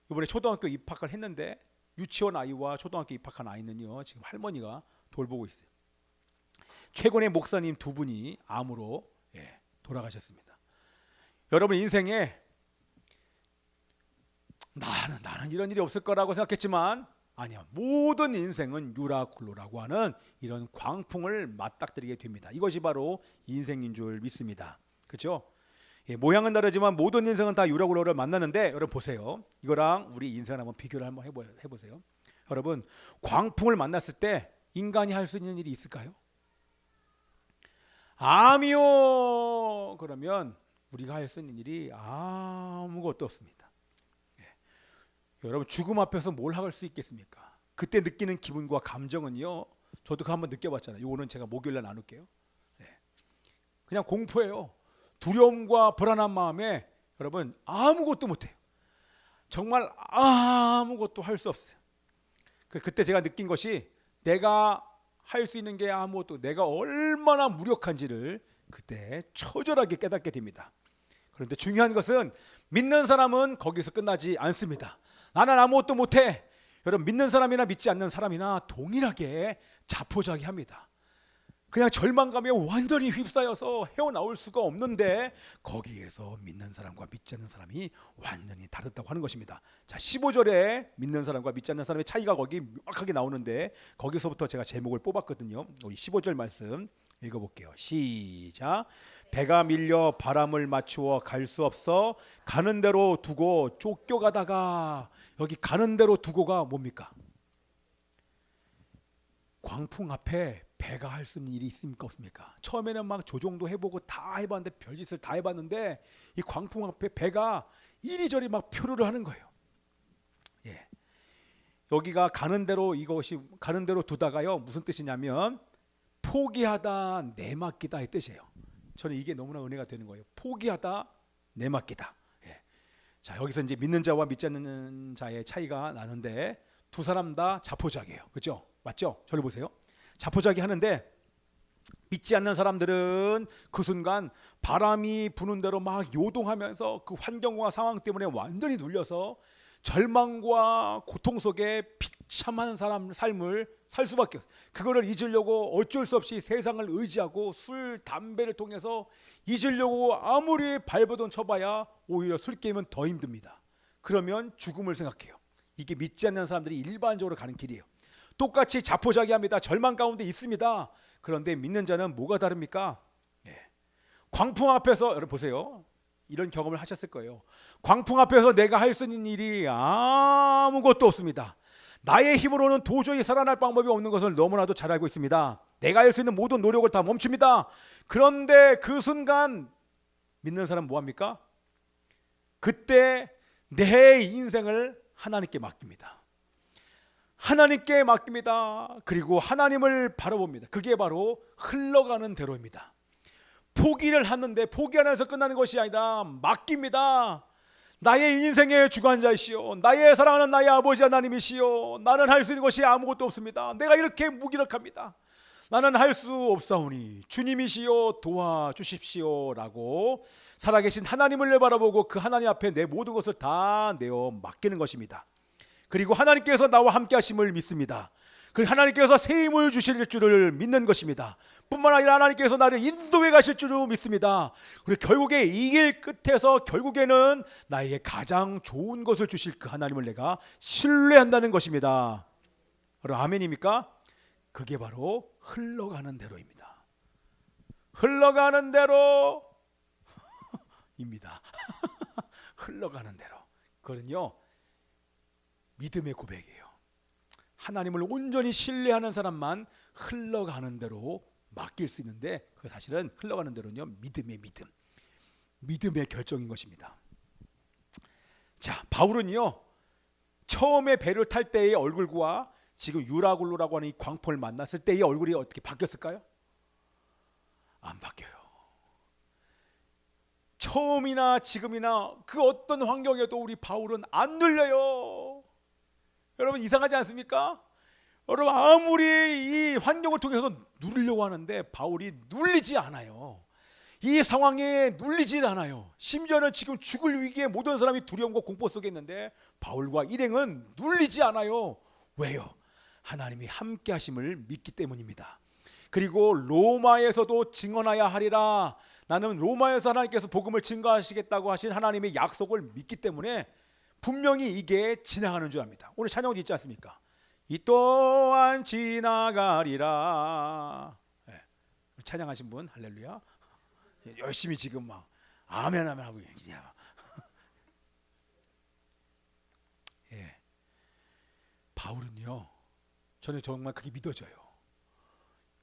S1: 이번에 초등학교 입학을 했는데, 유치원 아이와 초등학교 입학한 아이는요 지금 할머니가 돌보고 있어요. 최근에 목사님 두 분이 암으로 돌아가셨습니다. 여러분 인생에 나는 이런 일이 없을 거라고 생각했지만 아니야, 모든 인생은 유라굴로라고 하는 이런 광풍을 맞닥뜨리게 됩니다. 이것이 바로 인생인 줄 믿습니다. 그렇죠? 모양은 다르지만 모든 인생은 다 유라굴로를 만나는데, 여러분 보세요. 이거랑 우리 인생을 한번 비교를 한번 해보세요. 여러분 광풍을 만났을 때 인간이 할 수 있는 일이 있을까요? 아미요. 그러면 우리가 할 수 있는 일이 아무것도 없습니다. 여러분 죽음 앞에서 뭘 할 수 있겠습니까? 그때 느끼는 기분과 감정은요, 저도 그거 한번 느껴봤잖아요. 이거는 제가 목요일날 나눌게요. 그냥 공포예요. 두려움과 불안한 마음에 여러분 아무것도 못해요. 정말 아무것도 할 수 없어요. 그때 제가 느낀 것이, 내가 할 수 있는 게 아무것도, 내가 얼마나 무력한지를 그때 처절하게 깨닫게 됩니다. 그런데 중요한 것은 믿는 사람은 거기서 끝나지 않습니다. 나는 아무것도 못해. 여러분 믿는 사람이나 믿지 않는 사람이나 동일하게 자포자기합니다. 그냥 절망감에 완전히 휩싸여서 헤어나올 수가 없는데, 거기에서 믿는 사람과 믿지 않는 사람이 완전히 다르다고 하는 것입니다. 자, 15절에 믿는 사람과 믿지 않는 사람의 차이가 거기 명확하게 나오는데, 거기서부터 제가 제목을 뽑았거든요. 우리 15절 말씀 읽어볼게요. 시작. 배가 밀려 바람을 맞추어 갈 수 없어 가는 대로 두고 쫓겨가다가, 여기 가는 대로 두고가 뭡니까? 광풍 앞에 배가 할 수 있는 일이 있습니까 없습니까? 처음에는 막 조종도 해보고 다 해봤는데 별짓을 다 해봤는데 이 광풍 앞에 배가 이리저리 막 표류를 하는 거예요. 예. 여기가 가는 대로 이것이 가는 대로 두다가요 무슨 뜻이냐면 포기하다 내맡기다 의 뜻이에요. 저는 이게 너무나 은혜가 되는 거예요. 포기하다 내맡기다. 예. 자 여기서 이제 믿는 자와 믿지 않는 자의 차이가 나는데 두 사람 다 자포자기예요. 그렇죠? 맞죠? 저를 보세요. 자포자기 하는데 믿지 않는 사람들은 그 순간 바람이 부는 대로 막 요동하면서 그 환경과 상황 때문에 완전히 눌려서 절망과 고통 속에 비참한 삶을 살 수밖에 없어요. 그거를 잊으려고 어쩔 수 없이 세상을 의지하고 술, 담배를 통해서 잊으려고 아무리 발버둥 쳐봐야 오히려 술 게임은 더 힘듭니다. 그러면 죽음을 생각해요. 이게 믿지 않는 사람들이 일반적으로 가는 길이에요. 똑같이 자포자기합니다. 절망 가운데 있습니다. 그런데 믿는 자는 뭐가 다릅니까? 예. 광풍 앞에서 여러분 보세요. 이런 경험을 하셨을 거예요. 광풍 앞에서 내가 할 수 있는 일이 아무것도 없습니다. 나의 힘으로는 도저히 살아날 방법이 없는 것을 너무나도 잘 알고 있습니다. 내가 할 수 있는 모든 노력을 다 멈춥니다. 그런데 그 순간 믿는 사람 뭐합니까? 그때 내 인생을 하나님께 맡깁니다. 하나님께 맡깁니다. 그리고 하나님을 바라봅니다. 그게 바로 흘러가는 대로입니다. 포기를 하는데 포기하면서 끝나는 것이 아니라 맡깁니다. 나의 인생의 주관자이시오, 나의 사랑하는 나의 아버지 하나님이시오, 나는 할 수 있는 것이 아무것도 없습니다. 내가 이렇게 무기력합니다. 나는 할 수 없사오니 주님이시여 도와주십시오 라고 살아계신 하나님을 바라보고 그 하나님 앞에 내 모든 것을 다 내어 맡기는 것입니다. 그리고 하나님께서 나와 함께 하심을 믿습니다. 그리고 하나님께서 새 힘을 주실 줄을 믿는 것입니다. 뿐만 아니라 하나님께서 나를 인도해 가실 줄을 믿습니다. 그리고 결국에 이 길 끝에서 결국에는 나에게 가장 좋은 것을 주실 그 하나님을 내가 신뢰한다는 것입니다. 여러분 아멘입니까? 그게 바로 흘러가는 대로입니다. 흘러가는 대로 입니다. 흘러가는 대로. 그거는요 믿음의 고백이에요. 하나님을 온전히 신뢰하는 사람만 흘러가는 대로 맡길 수 있는데 그 사실은 흘러가는 대로는요 믿음의 믿음, 믿음의 결정인 것입니다. 자 바울은요 처음에 배를 탈 때의 얼굴과 지금 유라굴로라고 하는 이 광포를 만났을 때의 얼굴이 어떻게 바뀌었을까요? 안 바뀌어요. 처음이나 지금이나 그 어떤 환경에도 우리 바울은 안 눌려요. 여러분 이상하지 않습니까? 여러분 아무리 이 환경을 통해서 누리려고 하는데 바울이 눌리지 않아요. 이 상황에 눌리지 않아요. 심지어는 지금 죽을 위기에 모든 사람이 두려움과 공포 속에 있는데 바울과 일행은 눌리지 않아요. 왜요? 하나님이 함께 하심을 믿기 때문입니다. 그리고 로마에서도 증언하여 하리라. 나는 로마에서 하나님께서 복음을 증거하시겠다고 하신 하나님의 약속을 믿기 때문에 분명히 이게 지나가는 줄 압니다. 오늘 찬양도 있지 않습니까? 이 또한 지나가리라. 네. 찬양하신 분 할렐루야. 열심히 지금 막 아멘 아멘 하고 계세요. 예. 바울은요. 저는 정말 그게 믿어져요.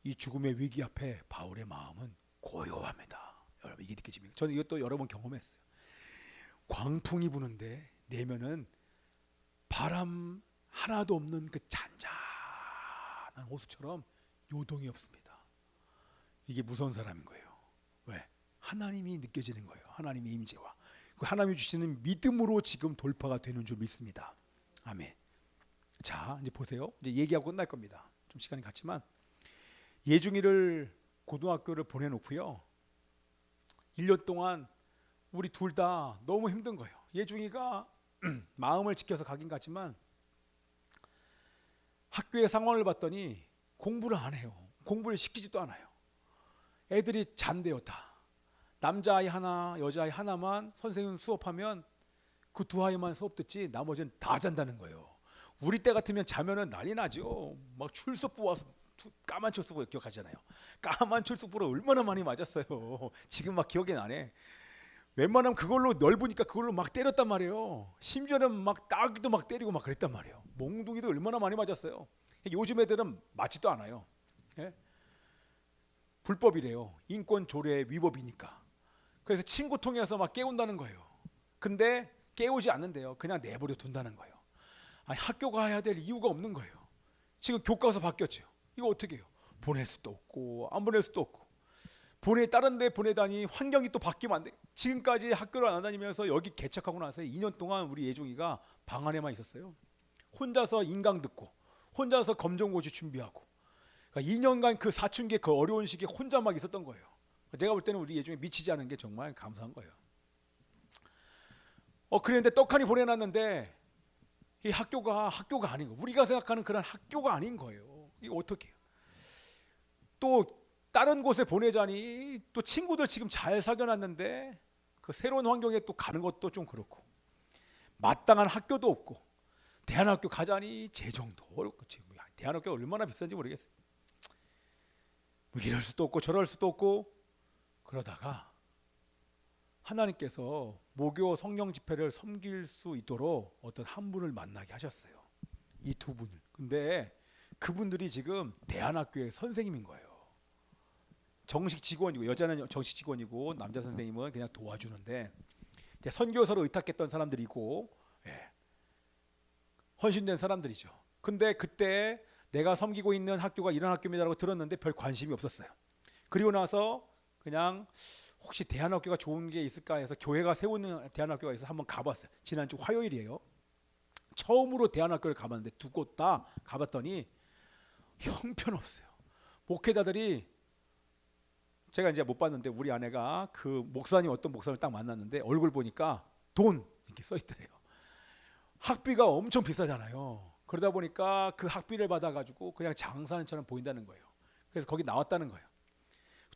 S1: 이 죽음의 위기 앞에 바울의 마음은 고요합니다. 여러분 이게 느껴집니까? 저는 이것도 여러 번 경험했어요. 광풍이 부는데 내면은 바람 하나도 없는 그 잔잔한 호수처럼 요동이 없습니다. 이게 무서운 사람인 거예요. 왜? 하나님이 느껴지는 거예요. 하나님의 임재와 그 하나님이 주시는 믿음으로 지금 돌파가 되는 줄 믿습니다. 아멘. 자 이제 보세요. 이제 얘기하고 끝날 겁니다. 좀 시간이 갔지만 예중이를 고등학교를 보내놓고요 1년 동안 우리 둘 다 너무 힘든 거예요. 예중이가 마음을 지켜서 가긴 갔지만 학교의 상황을 봤더니 공부를 안 해요. 공부를 시키지도 않아요. 애들이 잔대요 다. 남자아이 하나 여자아이 하나만 선생님 수업하면 그 두 아이만 수업 듣지 나머지는 다 잔다는 거예요. 우리 때 같으면 자면은 난리 나죠. 막 출석부 와서 까만 출석부 기억하잖아요. 까만 출석부를 얼마나 많이 맞았어요. 지금 막 기억이 나네. 웬만하면 그걸로 넓으니까 그걸로 막 때렸단 말이에요. 심지어는 막 따귀도 막 때리고 막 그랬단 말이에요. 몽둥이도 얼마나 많이 맞았어요. 요즘 애들은 맞지도 않아요. 예? 불법이래요. 인권 조례 위법이니까. 그래서 친구 통해서 막 깨운다는 거예요. 근데 깨우지 않는데요. 그냥 내버려 둔다는 거예요. 아니, 학교 가야 될 이유가 없는 거예요. 지금 교과서 바뀌었죠. 이거 어떻게 해요? 보낼 수도 없고 안 보낼 수도 없고, 다른 데 보내다니 환경이 또 바뀌면 안 돼. 지금까지 학교를 안 다니면서 여기 개척하고 나서 2년 동안 우리 예종이가 방 안에만 있었어요. 혼자서 인강 듣고 혼자서 검정고시 준비하고, 그러니까 2년간 그 사춘기 그 어려운 시기에 혼자 막 있었던 거예요. 제가 볼 때는 우리 예종이 미치지 않은 게 정말 감사한 거예요. 그랬는데 떡하니 보내놨는데 이 학교가 아닌 거, 우리가 생각하는 그런 학교가 아닌 거예요. 이거 어떻게 해요? 또 다른 곳에 보내자니 또 친구들 지금 잘 사귀어놨는데 그 새로운 환경에 또 가는 것도 좀 그렇고, 마땅한 학교도 없고, 대안학교 가자니 재정도 어렵고, 지금 대안학교 얼마나 비싼지 모르겠어요. 뭐 이럴 수도 없고 저럴 수도 없고, 그러다가 하나님께서 모교 성령 집회를 섬길 수 있도록 어떤 한 분을 만나게 하셨어요. 이 두 분을. 근데 그분들이 지금 대안학교의 선생님인 거예요. 정식 직원이고, 여자는 정식 직원이고 남자 선생님은 그냥 도와주는데, 선교사로 의탁했던 사람들이고, 예, 헌신된 사람들이죠. 근데 그때 내가 섬기고 있는 학교가 이런 학교입니다라고 들었는데 별 관심이 없었어요. 그리고 나서 그냥 혹시 대안학교가 좋은 게 있을까 해서 교회가 세우는 대안학교가 있어서 한번 가봤어요. 지난주 화요일이에요. 처음으로 대안학교를 가봤는데 두 곳 다 가봤더니 형편없어요. 목회자들이, 제가 이제 못 봤는데 우리 아내가 그 목사님, 어떤 목사님을 딱 만났는데 얼굴 보니까 돈 이렇게 써 있더래요. 학비가 엄청 비싸잖아요. 그러다 보니까 그 학비를 받아가지고 그냥 장사하는 처럼 보인다는 거예요. 그래서 거기 나왔다는 거예요.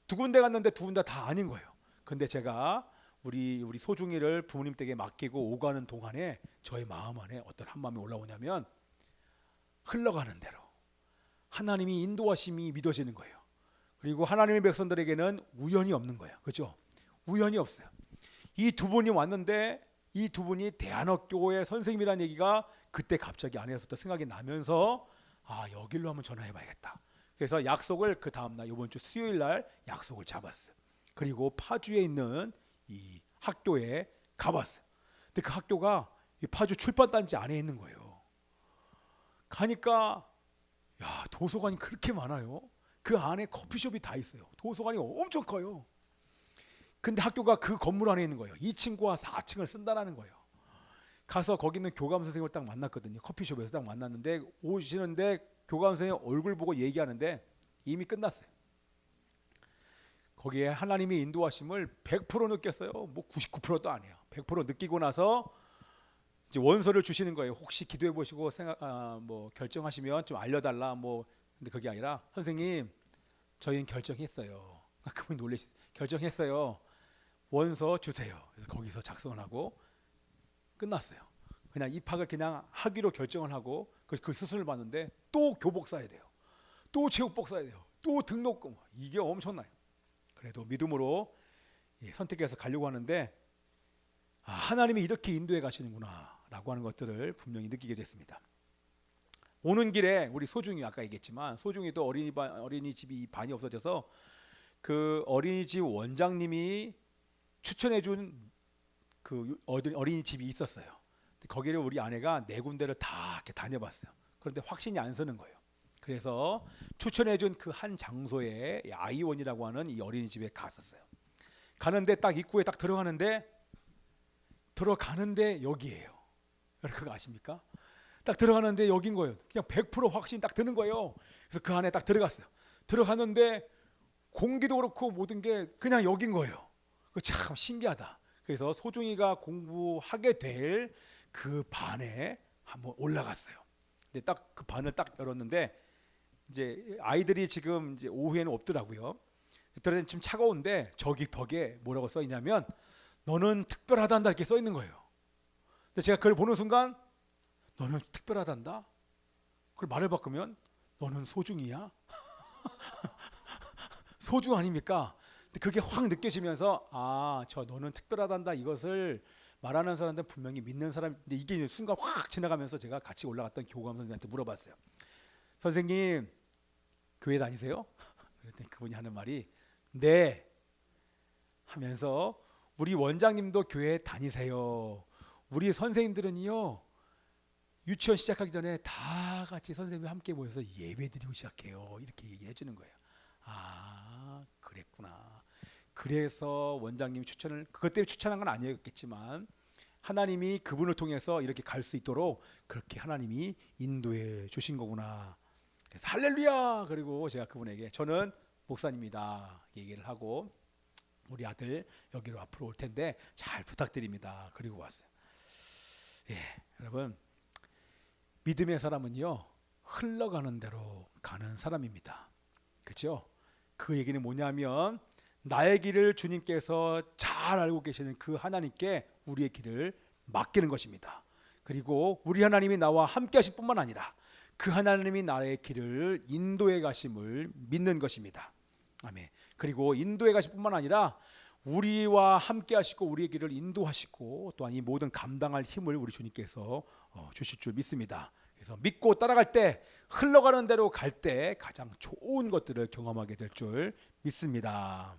S1: 두 군데 갔는데 두 군데 다 아닌 거예요. 근데 제가 우리 소중이를 부모님 댁에 맡기고 오가는 동안에 저의 마음 안에 어떤 한마음이 올라오냐면, 흘러가는 대로 하나님이 인도하심이 믿어지는 거예요. 그리고 하나님의 백성들에게는 우연이 없는 거예요. 그렇죠? 우연이 없어요. 이 두 분이 왔는데 이 두 분이 대안학교의 선생님이라는 얘기가 그때 갑자기 아내에서부터 생각이 나면서, 여길로 한번 전화해 봐야겠다. 그래서 약속을 그 다음날 이번 주 수요일 날 약속을 잡았어요. 그리고 파주에 있는 이 학교에 가봤어요. 근데 그 학교가 이 파주 출판단지 안에 있는 거예요. 가니까 도서관이 그렇게 많아요. 그 안에 커피숍이 다 있어요. 도서관이 엄청 커요. 근데 학교가 그 건물 안에 있는 거예요. 2층과 4층을 쓴다는 거예요. 가서 거기 있는 교감 선생님을 딱 만났거든요. 커피숍에서 딱 만났는데, 오시는데 교감 선생님 얼굴 보고 얘기하는데 이미 끝났어요. 거기에 하나님의 인도하심을 100% 느꼈어요. 뭐 99%도 아니에요. 100% 느끼고 나서 이제 원서를 주시는 거예요. 혹시 기도해 보시고 뭐 결정하시면 좀 알려달라. 뭐 근데 그게 아니라, 선생님 저희는 결정했어요. 그분이 놀라시, 결정했어요. 원서 주세요. 그래서 거기서 작성을 하고 끝났어요. 그냥 입학을 그냥 하기로 결정을 하고 그 수술을 받는데 또 교복 사야 돼요. 또 체육복 사야 돼요. 또 등록금. 이게 엄청나요. 그래도 믿음으로 선택해서 가려고 하는데, 하나님이 이렇게 인도해 가시는구나 라고 하는 것들을 분명히 느끼게 됐습니다. 오는 길에 우리 소중이, 아까 얘기했지만 소중이도 어린이집이 반이 없어져서 그 어린이집 원장님이 추천해 준 그 어린이집이 있었어요. 거기를 우리 아내가 4군데를 다 이렇게 다녀봤어요. 그런데 확신이 안 서는 거예요. 그래서 추천해 준 그 한 장소에 아이원이라고 하는 이 어린이집에 갔었어요. 가는데 딱 입구에 딱 들어가는데 여기예요. 여러분 그거 아십니까? 딱 들어가는데 여긴 거예요. 그냥 100% 확신 딱 드는 거예요. 그래서 그 안에 딱 들어갔어요. 들어갔는데 공기도 그렇고 모든 게 그냥 여긴 거예요. 그 참 신기하다. 그래서 소중이가 공부하게 될 그 반에 한번 올라갔어요. 근데 딱 그 반을 딱 열었는데 이제 아이들이 지금 이제 오후에는 없더라고요. 그때는 좀 차가운데 저기 벽에 뭐라고 써 있냐면, 너는 특별하단다 이렇게 써 있는 거예요. 근데 제가 그걸 보는 순간, 너는 특별하단다? 그걸 말을 바꾸면 너는 소중이야? 소중 아닙니까? 근데 그게 확 느껴지면서, 저 너는 특별하단다 이것을 말하는 사람들은 분명히 믿는 사람인데, 이게 순간 확 지나가면서 제가 같이 올라갔던 교감 선생님한테 물어봤어요. 선생님 교회 다니세요? 그랬더니 그분이 하는 말이 네 하면서 우리 원장님도 교회 다니세요. 우리 선생님들은요 유치원 시작하기 전에 다 같이 선생님과 함께 모여서 예배드리고 시작해요. 이렇게 얘기해 주는 거예요. 아, 그랬구나. 그래서 원장님이 추천을 그것 때문에 추천한 건 아니었겠지만 하나님이 그분을 통해서 이렇게 갈 수 있도록 그렇게 하나님이 인도해 주신 거구나. 그래서 할렐루야. 그리고 제가 그분에게 저는 목사님이다 얘기를 하고 우리 아들 여기로 앞으로 올 텐데 잘 부탁드립니다. 그리고 왔어요. 예, 여러분 믿음의 사람은요 흘러가는 대로 가는 사람입니다. 그렇죠? 그 얘기는 뭐냐면 나의 길을 주님께서 잘 알고 계시는 그 하나님께 우리의 길을 맡기는 것입니다. 그리고 우리 하나님이 나와 함께 하실 뿐만 아니라 그 하나님이 나의 길을 인도해 가심을 믿는 것입니다. 아멘. 그리고 인도해 가실 뿐만 아니라 우리와 함께 하시고 우리의 길을 인도하시고 또한 이 모든 감당할 힘을 우리 주님께서 주실 줄 믿습니다. 그래서 믿고 따라갈 때 흘러가는 대로 갈 때 가장 좋은 것들을 경험하게 될 줄 믿습니다.